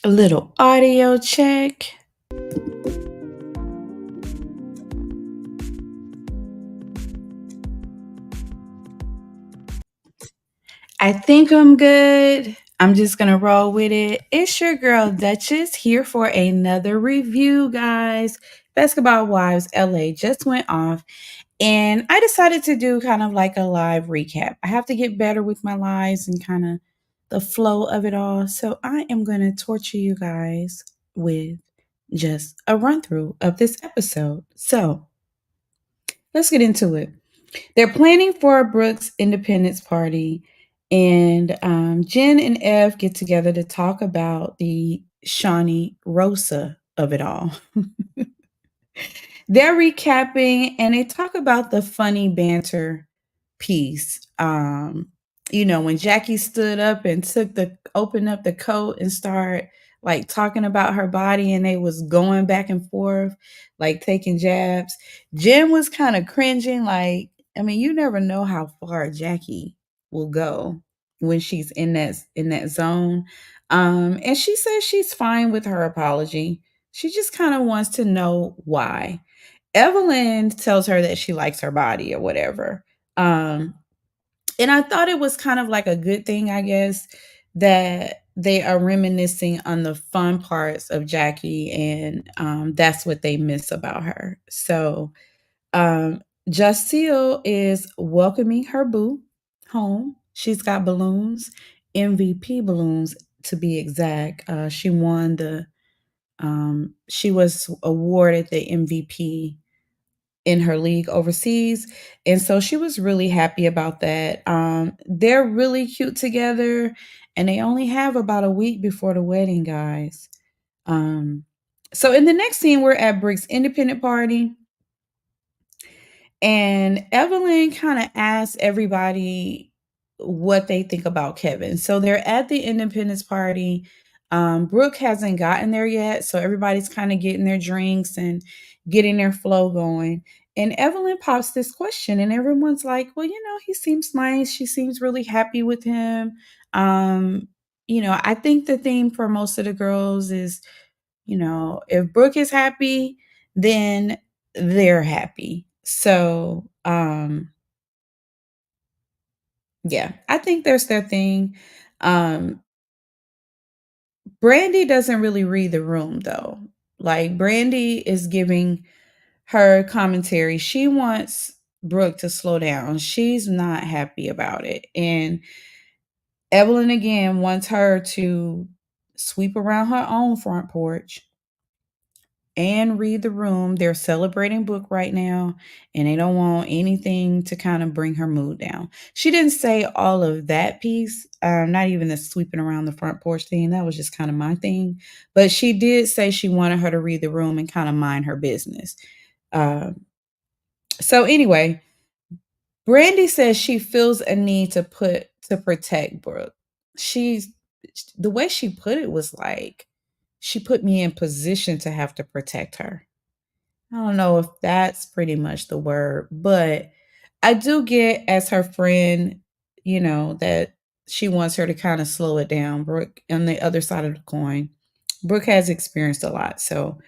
A little audio check. I think I'm good. I'm just going to roll with it. It's your girl Duchess here for another review, guys. Basketball Wives LA just went off, and I decided to do kind of like a live recap. I have to get better with my lives and kind of the flow of it all. So I am going to torture you guys with just a run through of this episode. So let's get into it. They're planning for Brooke's independence party, and Jen and Ev get together to talk about the Shawnee Rosa of it all. They're recapping and they talk about the funny banter piece. When Jackie stood up and opened up the coat and started like talking about her body and they was going back and forth, like taking jabs. Jen was kind of cringing, like, I mean, you never know how far Jackie will go when she's in that zone. And she says she's fine with her apology. She just kind of wants to know why. Evelyn tells her that she likes her body or whatever. Um, and I thought it was kind of like a good thing, I guess, that they are reminiscing on the fun parts of Jackie, and that's what they miss about her. So, um, Jacielle is welcoming her boo home. She's got balloons, MVP balloons to be exact. She was awarded the MVP in her league overseas. And so she was really happy about that. They're really cute together, and they only have about a week before the wedding, guys. Um, so in the next scene, we're at Brick's independent party. And Evelyn kind of asked everybody what they think about Kevin. So they're at the independence party. Brooke hasn't gotten there yet. So everybody's kind of getting their drinks and getting their flow going. And Evelyn pops this question, and everyone's like, well, he seems nice. She seems really happy with him. Um, I think the theme for most of the girls is, if Brooke is happy, then they're happy. So, yeah, I think there's their thing. Um, Brandy doesn't really read the room though. Like Brandy is giving her commentary. She wants Brooke to slow down. She's not happy about it. And Evelyn again wants her to sweep around her own front porch and read the room. They're celebrating book right now, and they don't want anything to kind of bring her mood down. She didn't say all of that piece, not even the sweeping around the front porch thing. That was just kind of my thing. But she did say she wanted her to read the room and kind of mind her business. Um, so anyway, Brandy says she feels a need to protect Brooke. She's the way she put it was like she put me in position to have to protect her. I don't know if that's pretty much the word, but I do get as her friend, that she wants her to kind of slow it down. Brooke, on the other side of the coin, Brooke has experienced a lot. So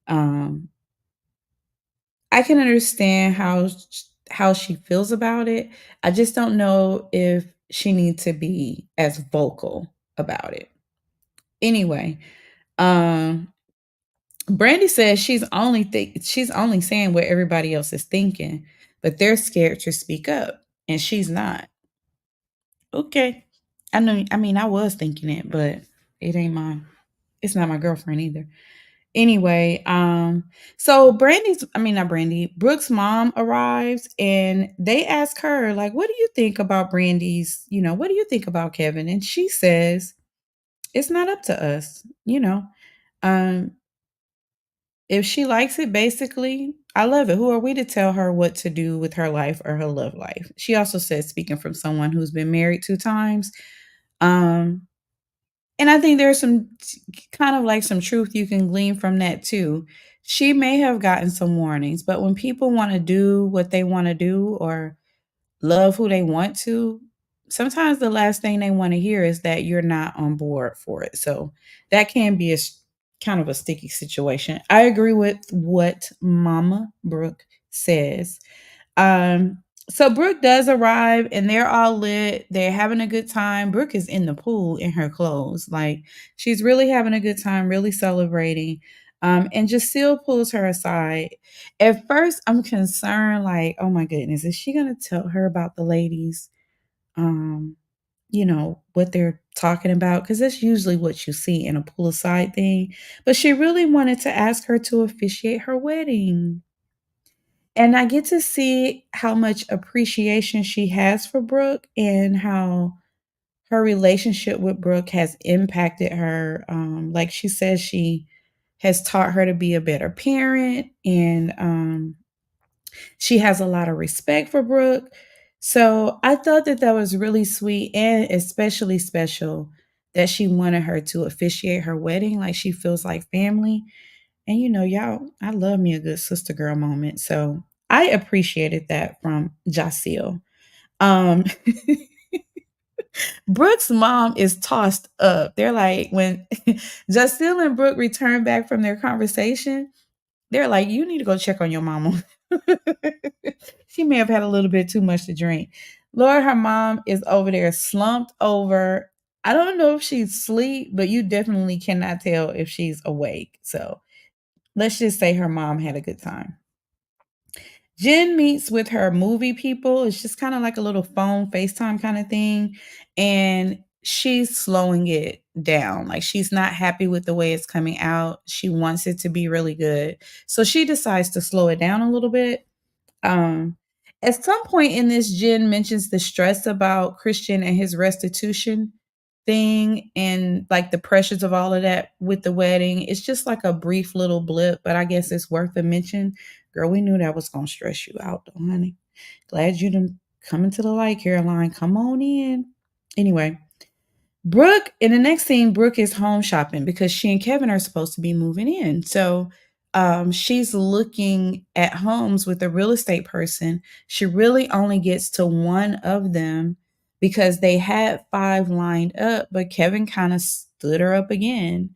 um, I can understand how she feels about it. I just don't know if she needs to be as vocal about it. Anyway, um, Brandy says she's only saying what everybody else is thinking, but they're scared to speak up, and she's not. Okay, I know. I mean, I was thinking it, but it ain't my. It's not my girlfriend either. Anyway, so I mean, not Brandy. Brooke's mom arrives, and they ask her like, "What do you think about Brandy's? What do you think about Kevin?" And she says, "It's not up to us. Um, If she likes it, basically, I love it. Who are we to tell her what to do with her life or her love life?" She also says, speaking from someone who's been married 2 times. Um, and I think there's kind of like some truth you can glean from that too. She may have gotten some warnings, but when people want to do what they want to do or love who they want to, sometimes the last thing they want to hear is that you're not on board for it. So that can be kind of a sticky situation. I agree with what Mama Brooke says. Um, so Brooke does arrive and they're all lit. They're having a good time. Brooke is in the pool in her clothes. Like she's really having a good time, really celebrating. And Jacielle pulls her aside. At first, I'm concerned, like, oh my goodness, is she gonna tell her about the ladies? Um, what they're talking about, because that's usually what you see in a pull aside thing. But she really wanted to ask her to officiate her wedding. And I get to see how much appreciation she has for Brooke and how her relationship with Brooke has impacted her. Like she says, she has taught her to be a better parent, and she has a lot of respect for Brooke. So I thought that that was really sweet and especially special that she wanted her to officiate her wedding. Like she feels like family. And y'all, I love me a good sister girl moment. So I appreciated that from Jacielle. Um Brooke's mom is tossed up. They're like, when Jacielle and Brooke return back from their conversation, they're like, you need to go check on your mama. She may have had a little bit too much to drink. Lord, her mom is over there slumped over. I don't know if she's asleep, but you definitely cannot tell if she's awake. So let's just say her mom had a good time. Jen meets with her movie people. It's just kind of like a little phone FaceTime kind of thing. And she's slowing it down. Like she's not happy with the way it's coming out. She wants it to be really good. So she decides to slow it down a little bit. Um, at some point in this, Jen mentions the stress about Christian and his restitution thing and like the pressures of all of that with the wedding. It's just like a brief little blip, but I guess it's worth a mention. Girl, we knew that was gonna stress you out though, honey. Glad you didn't come into the light, Caroline. Come on in. Anyway, Brooke, in the next scene, Brooke is home shopping because she and Kevin are supposed to be moving in. So she's looking at homes with a real estate person. She really only gets to one of them because they had five lined up, but Kevin kind of stood her up again.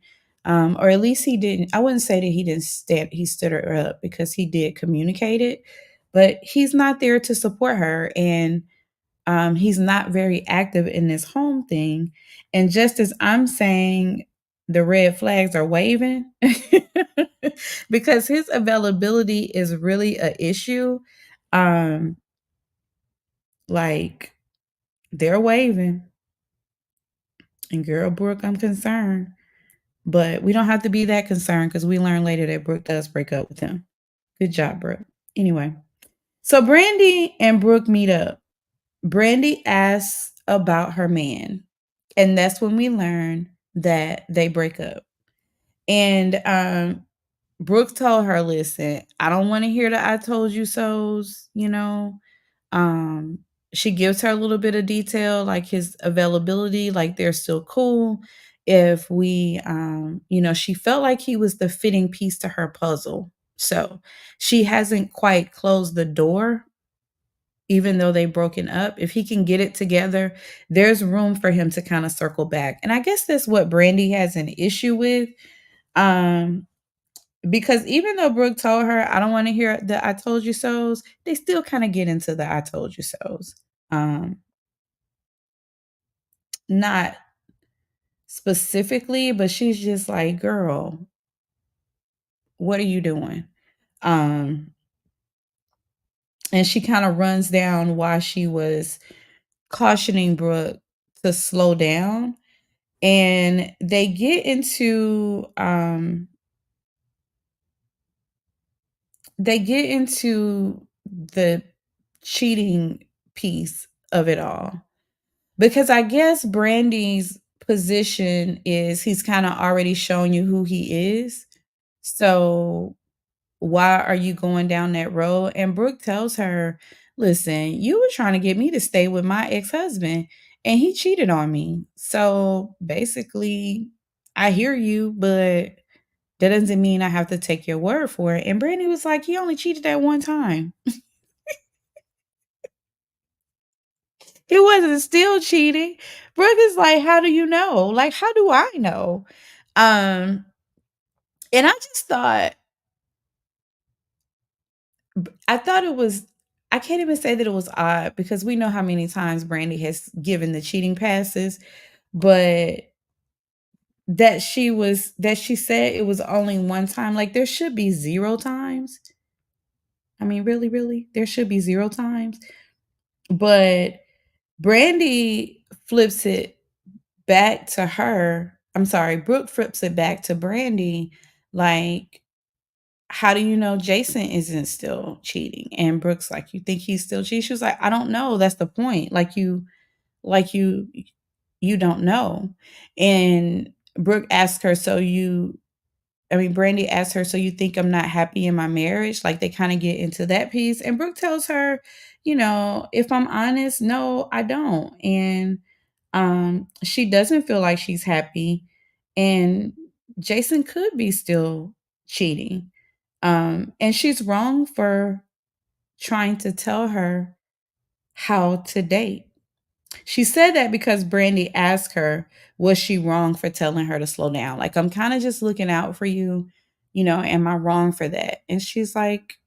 Or at least he didn't. I wouldn't say that he didn't stand, he stood her up because he did communicate it, but he's not there to support her. And he's not very active in this home thing. And just as I'm saying, the red flags are waving because his availability is really a issue. Um, like they're waving, and girl, Brooke, I'm concerned, but we don't have to be that concerned because we learn later that Brooke does break up with him. Good job, Brooke. Anyway, so Brandy and Brooke meet up. Brandy asks about her man. And that's when we learn that they break up. And Brooke told her, listen, I don't want to hear the I told you so's. Um, she gives her a little bit of detail, like his availability, like they're still cool. If she felt like he was the fitting piece to her puzzle. So she hasn't quite closed the door even though they've broken up. If he can get it together, there's room for him to kind of circle back. And I guess that's what Brandy has an issue with. Um, because even though Brooke told her, I don't want to hear the I told you so's, they still kind of get into the I told you so's. Um, Not specifically, but she's just like, girl, what are you doing? Um, and she kind of runs down why she was cautioning Brooke to slow down. And they get into the cheating piece of it all. Because I guess Brandy's position is he's kind of already shown you who he is. So why are you going down that road? And Brooke tells her, listen, you were trying to get me to stay with my ex-husband and he cheated on me. So basically, I hear you, but that doesn't mean I have to take your word for it. And Brandy was like, he only cheated that one time. He wasn't still cheating. Brooke is like, how do you know? Like, how do I know? Um, and I just thought, I thought it was, I can't even say that it was odd because we know how many times Brandy has given the cheating passes, but that she said it was only one time. Like, there should be zero times. I mean, really, really, there should be zero times. But Brandy flips it back to her. I'm sorry, Brooke flips it back to Brandy. Like, how do you know Jason isn't still cheating? And Brooke's like, you think he's still cheating? She was like, I don't know. That's the point. Like you don't know. And Brooke asked her, so you, I mean, Brandy asked her, so you think I'm not happy in my marriage? Like, they kind of get into that piece. And Brooke tells her, if I'm honest, no, I don't. And she doesn't feel like she's happy. And Jason could be still cheating. And she's wrong for trying to tell her how to date. She said that because Brandy asked her, was she wrong for telling her to slow down? Like, I'm kind of just looking out for you. Am I wrong for that? And she's like,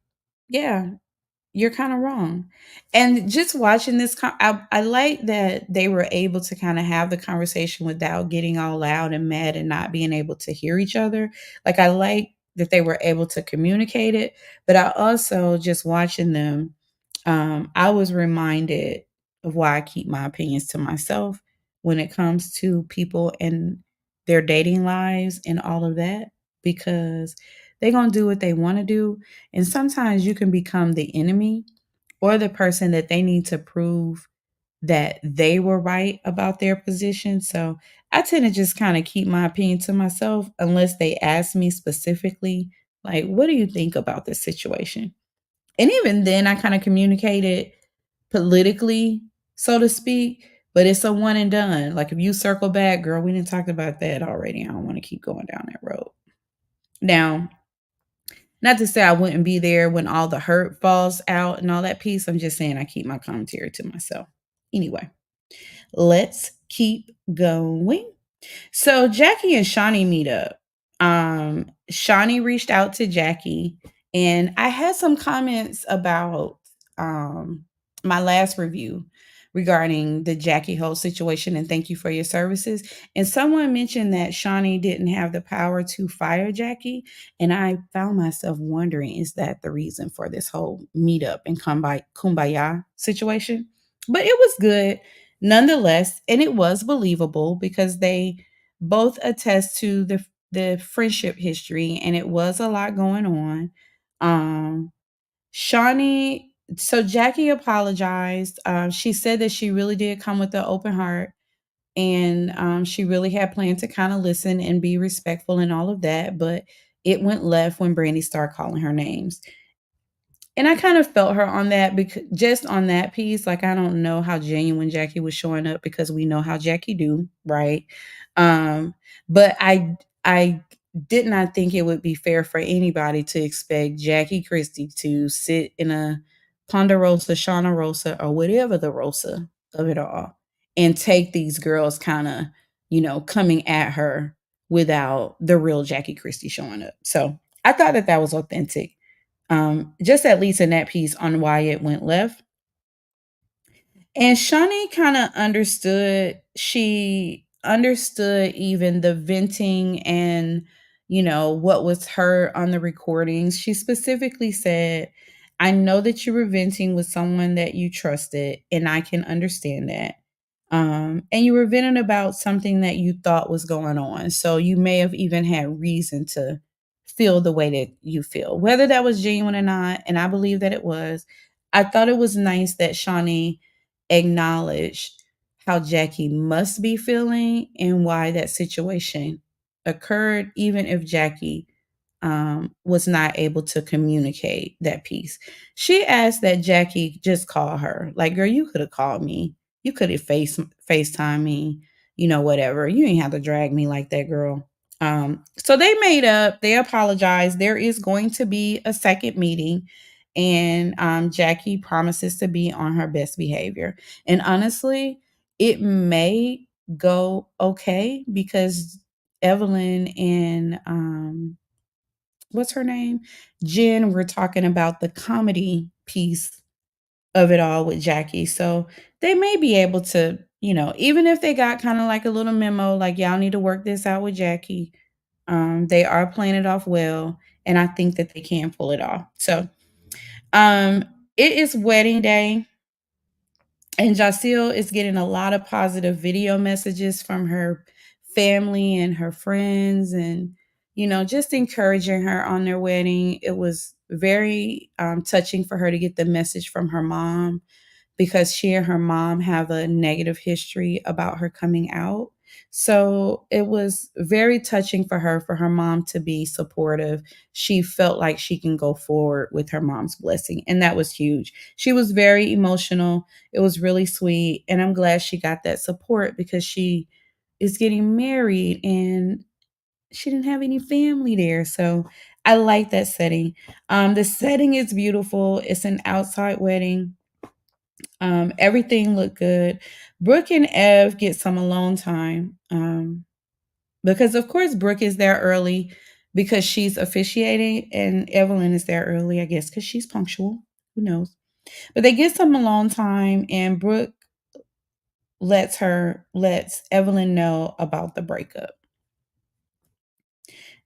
yeah, you're kind of wrong. And just watching this, I like that they were able to kind of have the conversation without getting all loud and mad and not being able to hear each other. Like, I like that they were able to communicate it, but I also just watching them, I was reminded of why I keep my opinions to myself when it comes to people and their dating lives and all of that, because they're going to do what they want to do. And sometimes you can become the enemy or the person that they need to prove that they were right about their position. So I tend to just kind of keep my opinion to myself unless they ask me specifically, like, what do you think about this situation? And even then, I kind of communicated politically, so to speak, but it's a one and done. Like, if you circle back, girl, we didn't talk about that already. I don't want to keep going down that road. Now, not to say I wouldn't be there when all the hurt falls out and all that piece. I'm just saying I keep my commentary to myself. Anyway, let's keep going. So Jackie and Shaunie meet up. Shaunie reached out to Jackie, and I had some comments about my last review regarding the Jackie Hole situation, and thank you for your services. And someone mentioned that Shaunie didn't have the power to fire Jackie, and I found myself wondering, is that the reason for this whole meetup and kumbaya situation? But it was good nonetheless, and it was believable because they both attest to the friendship history, and it was a lot going on. Shawnee, so Jackie apologized. She said that she really did come with an open heart, and she really had planned to kind of listen and be respectful and all of that, but it went left when Brandy started calling her names. And I kind of felt her on that, because just on that piece, like, I don't know how genuine Jackie was showing up because we know how Jackie do, right? Um, but I did not think it would be fair for anybody to expect Jackie Christie to sit in a Ponderosa, Shauna Rosa, or whatever the Rosa of it all, and take these girls kind of, coming at her without the real Jackie Christie showing up. So I thought that that was authentic, just at least in that piece on why it went left. And Shawnee kind of understood. She understood even the venting and, what was heard on the recordings. She specifically said, I know that you were venting with someone that you trusted, and I can understand that. And you were venting about something that you thought was going on. So you may have even had reason to feel the way that you feel, whether that was genuine or not. And I believe that it was. I thought it was nice that Shawnee acknowledged how Jackie must be feeling and why that situation occurred, even if Jackie was not able to communicate that piece. She asked that Jackie just call her. Like, girl, you could have called me. You could have FaceTime me, whatever. You ain't have to drag me like that, girl. So they made up, they apologized. There is going to be a second meeting. and Jackie promises to be on her best behavior. And honestly, it may go okay because Evelyn and what's her name? Jen were talking about the comedy piece of it all with Jackie. So they may be able to, even if they got kind of like a little memo, like y'all need to work this out with Jackie. They are playing it off well, and I think that they can pull it off. So um, it is wedding day, and Jacielle is getting a lot of positive video messages from her family and her friends, and just encouraging her on their wedding. It was very touching for her to get the message from her mom because she and her mom have a negative history about her coming out. So it was very touching for her mom to be supportive. She felt like she can go forward with her mom's blessing, and that was huge. She was very emotional. It was really sweet, and I'm glad she got that support because she is getting married and she didn't have any family there. So I like that setting. The setting is beautiful. It's an outside wedding. Everything looked good. Brooke and Ev get some alone time because, of course, Brooke is there early because she's officiating, and Evelyn is there early, I guess, because she's punctual. Who knows? But they get some alone time, and Brooke lets Evelyn know about the breakup.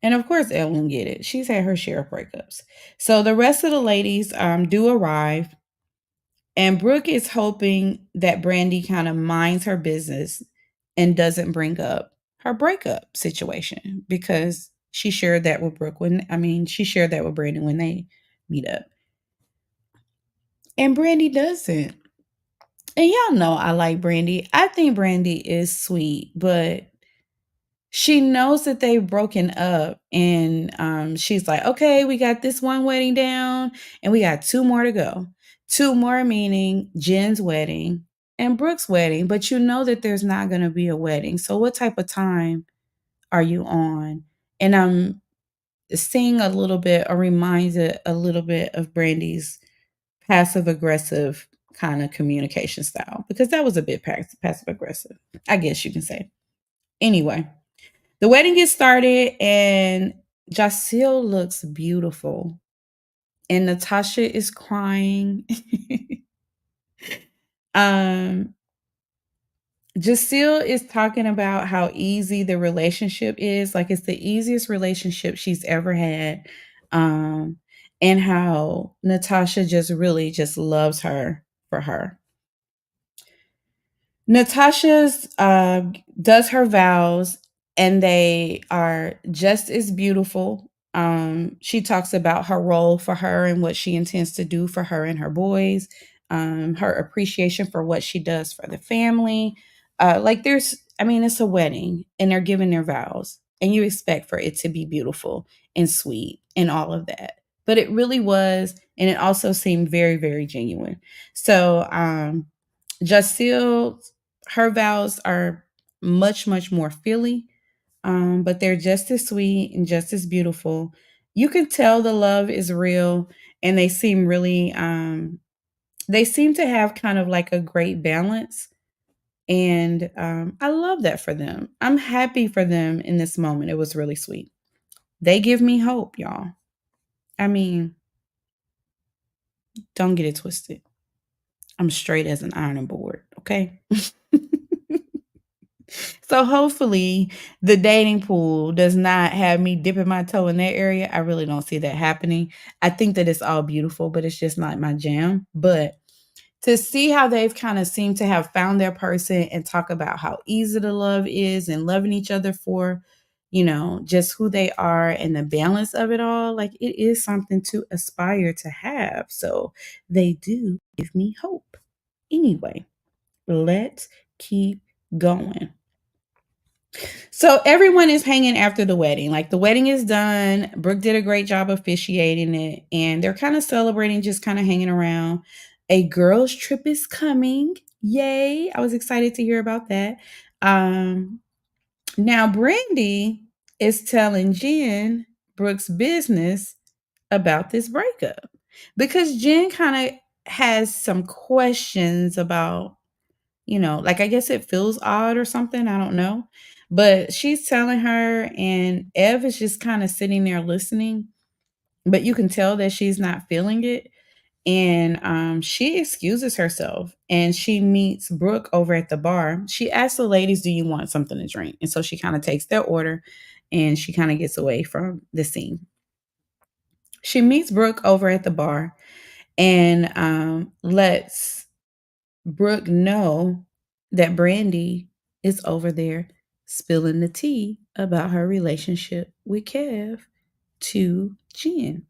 And of course, Evelyn get it. She's had her share of breakups. So the rest of the ladies do arrive. And Brooke is hoping that Brandy kind of minds her business and doesn't bring up her breakup situation because she shared that with Brooke she shared that with Brandy when they meet up. And Brandy doesn't. And y'all know I like Brandy. I think Brandy is sweet, but she knows that they've broken up, and she's like, okay, we got this one wedding down and we got two more to go. Two more meaning Jen's wedding and Brooke's wedding, but you know that there's not going to be a wedding. So what type of time are you on? And I'm seeing a little bit or reminded a little bit of Brandy's passive aggressive kind of communication style because that was a bit passive aggressive, I guess you can say. Anyway, the wedding gets started and Jacielle looks beautiful and Natasha is crying. um Jacielle is talking about how easy the relationship is, like it's the easiest relationship she's ever had. Um and how Natasha just really just loves her for her. Natasha's does her vows and they are just as beautiful. She talks about her role for her and what she intends to do for her and her boys, her appreciation for what she does for the family. It's a wedding and they're giving their vows, and you expect for it to be beautiful and sweet and all of that. But it really was, and it also seemed very, very genuine. So, Jacielle, her vows are much, much more feely, but they're just as sweet and just as beautiful. You can tell the love is real, and they seem to have kind of like a great balance. And I love that for them. I'm happy for them in this moment. It was really sweet. They give me hope, y'all. I mean, don't get it twisted. I'm straight as an ironing board, okay? So hopefully the dating pool does not have me dipping my toe in that area. I really don't see that happening. I think that it's all beautiful, but it's just not my jam. But to see how they've kind of seemed to have found their person and talk about how easy the love is and loving each other for, just who they are and the balance of it all, like it is something to aspire to have. So they do give me hope. Anyway, let's keep going. So everyone is hanging after the wedding. Like the wedding is done. Brooke did a great job officiating it, and they're kind of celebrating, just kind of hanging around. A girls' trip is coming. Yay. I was excited to hear about that. Um, Now Brandy is telling Jen Brooke's business about this breakup. because Jen kind of has some questions about, like I guess it feels odd or something. I don't know. But she's telling her, and Ev is just kind of sitting there listening, but you can tell that she's not feeling it. And she excuses herself and she meets Brooke over at the bar. She asks the ladies, "Do you want something to drink?" And so she kind of takes their order and she kind of gets away from the scene. She meets Brooke over at the bar and lets Brooke know that Brandy is over there spilling the tea about her relationship with Kev to Jen.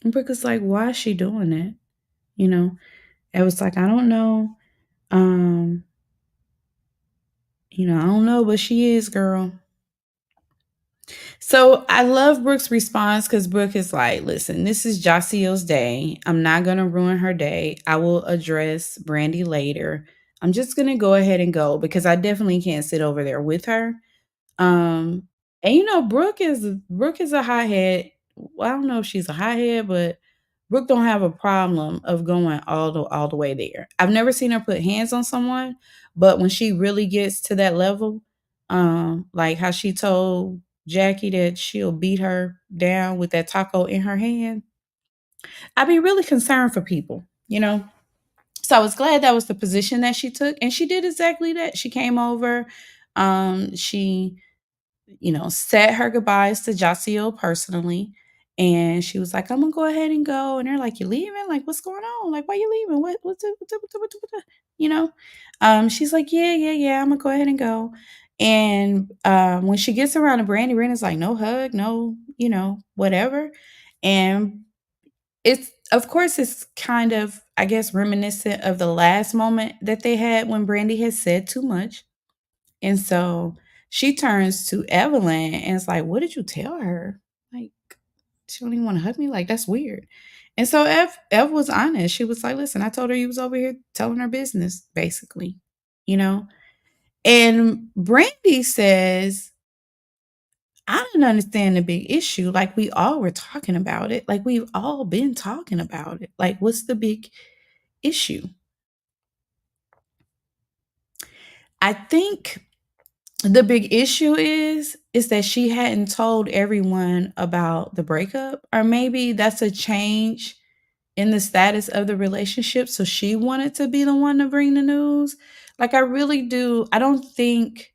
And Brooke is like, "Why is she doing that?" You know, it was like, "I don't know. Um, I don't know, but she is, girl." So I love Brooke's response because Brooke is like, "Listen, this is Jacielle's day. I'm not gonna ruin her day. I will address Brandy later. I'm just gonna go ahead and go because I definitely can't sit over there with her." Um, and Brooke is a hothead. Well, I don't know if she's a hothead, but Brooke don't have a problem of going all the way there. I've never seen her put hands on someone, but when she really gets to that level, like how she told Jackie that she'll beat her down with that taco in her hand, I'd be really concerned for people. So I was glad that was the position that she took, and she did exactly that. She came over, she said her goodbyes to Jaciel personally. And she was like, "I'm gonna go ahead and go." And they're like, "You leaving? Like, what's going on? Like, why you leaving? What's up, what's up, what's up, what's up, what's up?" You know? She's like, "Yeah, yeah, yeah, I'm gonna go ahead and go." And when she gets around to Brandy, Brandy's like, "No hug, no, whatever." And it's of course it's kind of, I guess, reminiscent of the last moment that they had when Brandy had said too much. And so she turns to Evelyn and is like, "What did you tell her? Like, she don't even want to hug me? Like, that's weird." And so Ev was honest. She was like, "Listen, I told her you was over here telling her business, basically, you know?" And Brandy says, "I didn't understand the big issue. Like, we all were talking about it. Like, we've all been talking about it. Like, what's the big issue?" I think the big issue is that she hadn't told everyone about the breakup, or maybe that's a change in the status of the relationship, so she wanted to be the one to bring the news. Like, I really do. I don't think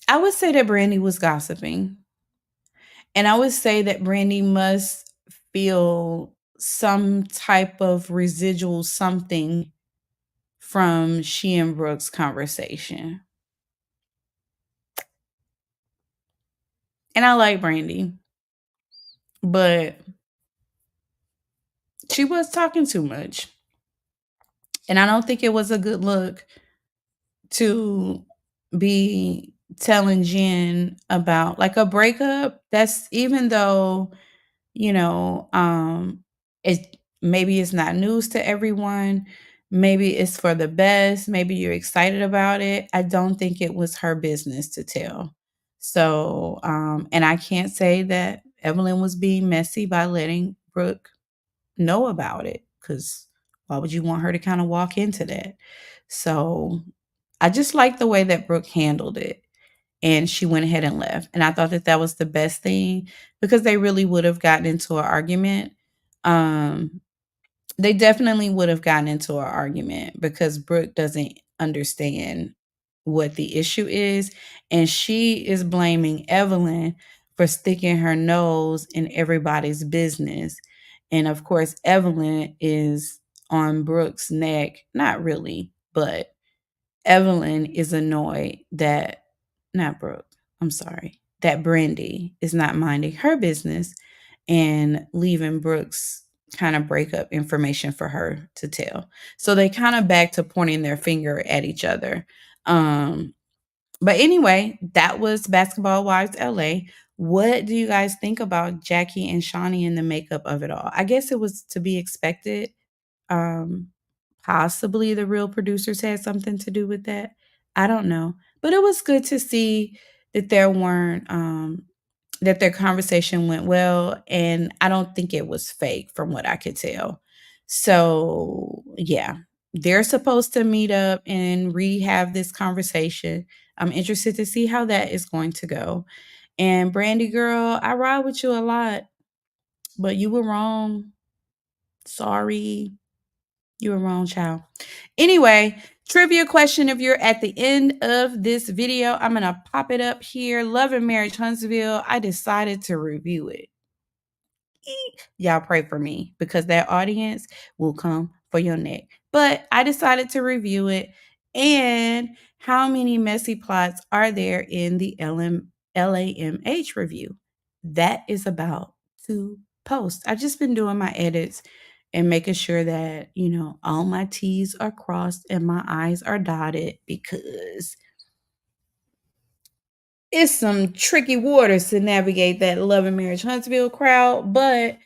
I would say that Brandy was gossiping, and I would say that Brandy must feel some type of residual something from she and Brooke's conversation. And I like Brandy, but she was talking too much. And I don't think it was a good look to be telling Jen about like a breakup. That's even though, it maybe it's not news to everyone. Maybe it's for the best. Maybe you're excited about it. I don't think it was her business to tell. So, and I can't say that Evelyn was being messy by letting Brooke know about it, because why would you want her to kind of walk into that? So I just like the way that Brooke handled it. And she went ahead and left. And I thought that that was the best thing because they really would have gotten into an argument. Um, they definitely would have gotten into an argument because Brooke doesn't understand what the issue is. And she is blaming Evelyn for sticking her nose in everybody's business. And of course, Evelyn is on Brooke's neck. Not really, but Evelyn is annoyed that, not Brooke, I'm sorry, that Brandy is not minding her business and leaving Brooke's kind of breakup information for her to tell. So they kind of back to pointing their finger at each other. Um, but anyway, that was Basketball Wives LA. What do you guys think about Jackie and Shaunie and the makeup of it all? I guess it was to be expected. Um, Possibly the real producers had something to do with that. I don't know. But it was good to see that there weren't that their conversation went well, and I don't think it was fake from what I could tell. So, yeah, they're supposed to meet up and have this conversation. I'm interested to see how that is going to go. And Brandy girl, I ride with you a lot, but you were wrong. Sorry. You were wrong, child. Anyway, trivia question. If you're at the end of this video, I'm going to pop it up here. Love and Marriage Huntsville. I decided to review it. Y'all pray for me because that audience will come for your neck. But I decided to review it. And how many messy plots are there in the LAMH review? That is about to post. I've just been doing my edits and making sure that, all my T's are crossed and my I's are dotted because it's some tricky waters to navigate that Love and Marriage Huntsville crowd. But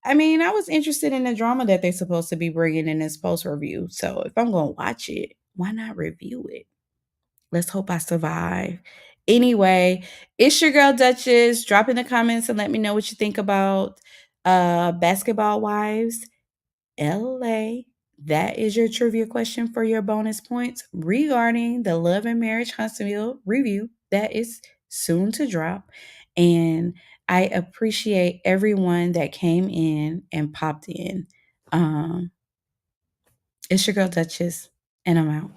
I mean, I was interested in the drama that they're supposed to be bringing in this post review. So if I'm going to watch it, why not review it? Let's hope I survive. Anyway, it's your girl Duchess. Drop in the comments and let me know what you think about Basketball Wives LA. That is your trivia question for your bonus points regarding the Love and Marriage Huntsville review that is soon to drop. And I appreciate everyone that came in and popped in. It's your girl Duchess, and I'm out.